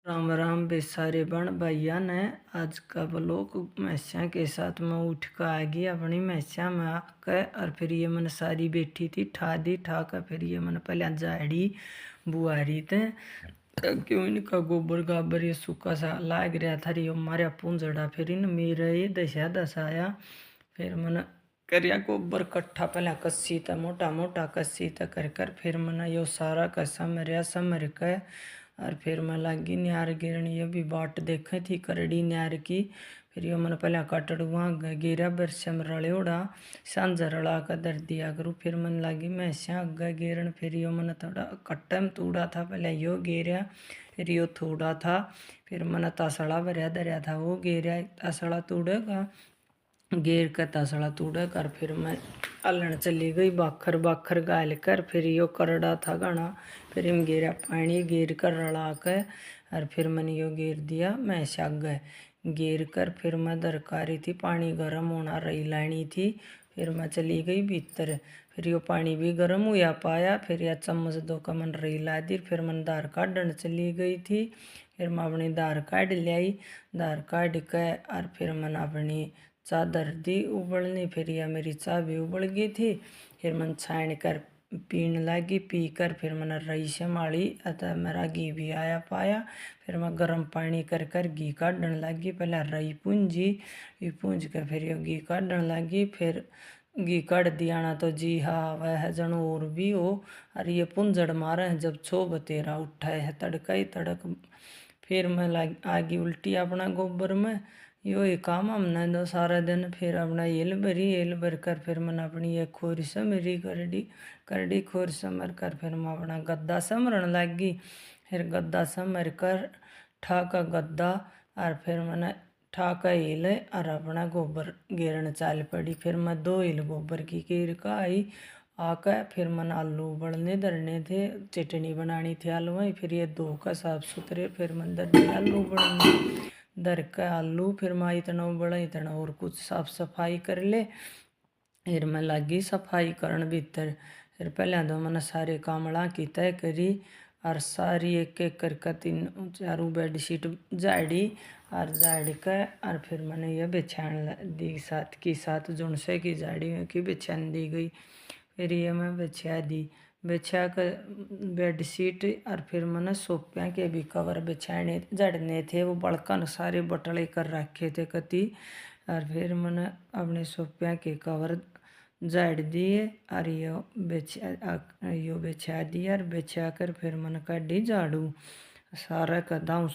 राम राम बेसारे बन भैया ने। आज का ब्लॉग मैस्या के साथ मैं उठ कर आ गई अपनी मैस्या में आकर। और फिर ये मैंने सारी बैठी थी ठा दी ठा कर फिर ये मैंने पहले झाड़ी बुआरी थे क्यों इनका गोबर गाबर ये सूखा सा लाग रहा था रे मारे पूंजड़ा फिर इन मेरा ये दसाया। फिर मैंने करिया गोबर कट्ठा पहले कस्सी था मोटा मोटा कस्सी था कर फिर मैंने यो सारा का समर के। और फिर मैं लागी न्यार गिरनी ये भी बाट देखे थी करड़ी न्यार की। फिर यो मैंने पहले कटड़ुआ गिरा बरसम रड़ोड़ा सांझा रड़ा का दर दिया करूँ। फिर मन लगी मैं स्या अग्गा गिरन। फिर यो मैंने थोड़ा कट्टम तूड़ा था पहले यो गेरा। फिर यो थोड़ा था फिर मैंने तसड़ा भरिया धरिया था वो गेरा तसड़ा तूड़ेगा गेर का तसड़ा तूड़ा कर। फिर मैं अलन चली गई बाखर बाखर गाल कर। फिर यो करड़ा था गाना फिर इम गेरा पानी गेर कर रला के। और फिर मैंने यो गेर दिया मैं साग गेर कर। फिर मैं दरकारी थी पानी गर्म होना रही लानी थी। फिर मैं चली गई भीतर। फिर यो पानी भी गर्म हुआ पाया। फिर यह चम्मच दो का मन रही ला दी। फिर मैं दार काटन चली गई थी। फिर मैं अपनी दार काट लाई दार काट के। और फिर मैंने अपनी चादर दी उबलनी। फिर यह मेरी चाय भी उबल गई थी। फिर मैंने छान कर पीने लगी पी कर। फिर मैंने रही संभाली अतः मेरा घी भी आया पाया। फिर मैं गर्म पानी कर कर घी काटने लगी पहले रही पूंजी ये पूंज कर फिर ये घी काटने लगी। फिर घी काट दिया ना तो जी हाँ वह जन और भी हो। और ये पुंजड़ मारे हैं जब छो बतेरा उठाए है तड़का ही तड़क। फिर मैं आगी उल्टी अपना गोबर में यो ही काम हमने दो सारा दिन। फिर अपना एल भर कर फिर मैंने अपनी एक खोर समरी करडी करडी खोर समर कर। फिर मैं अपना गद्दा समरन लग गई। फिर गद्दा समर कर ठाका गद्दा। और फिर मैंने ठाका हिल और अपना गोबर गेरन चाल पड़ी। फिर मैं 2 हिल गोबर की गिर का आई आकर। फिर मैंने आलू उबलने धरने थे चटनी बनानी थी आलू में। फिर ये 2 का साफ सुथरे फिर मैं धर दिया आलू उबलने धर के आलू। फिर मैं इतना उबला इतना और कुछ साफ सफाई कर ले। फिर मैं लगी सफाई करन भीतर। फिर पहले तो मैंने सारे कामड़ा की तय करी। और सारी एक एक करके 3 चारों बेडशीट झाड़ी और झाड़ के। और फिर मैंने यह बिछान दी साथ की साथ जुनसे की झाड़ी की बिछान दी गई। फिर ये मैं बिछा दी बिछा कर बेडशीट। और फिर मैंने सोफिया के भी कवर बिछाने जड़ने थे वो बड़कन सारे बटले कर रखे थे कति। और फिर मैंने अपने सोफिया के कवर जड़ दिए और यो बिछा दिया। और बिछा कर फिर मैंने काटी झाड़ू सारा का दाऊँ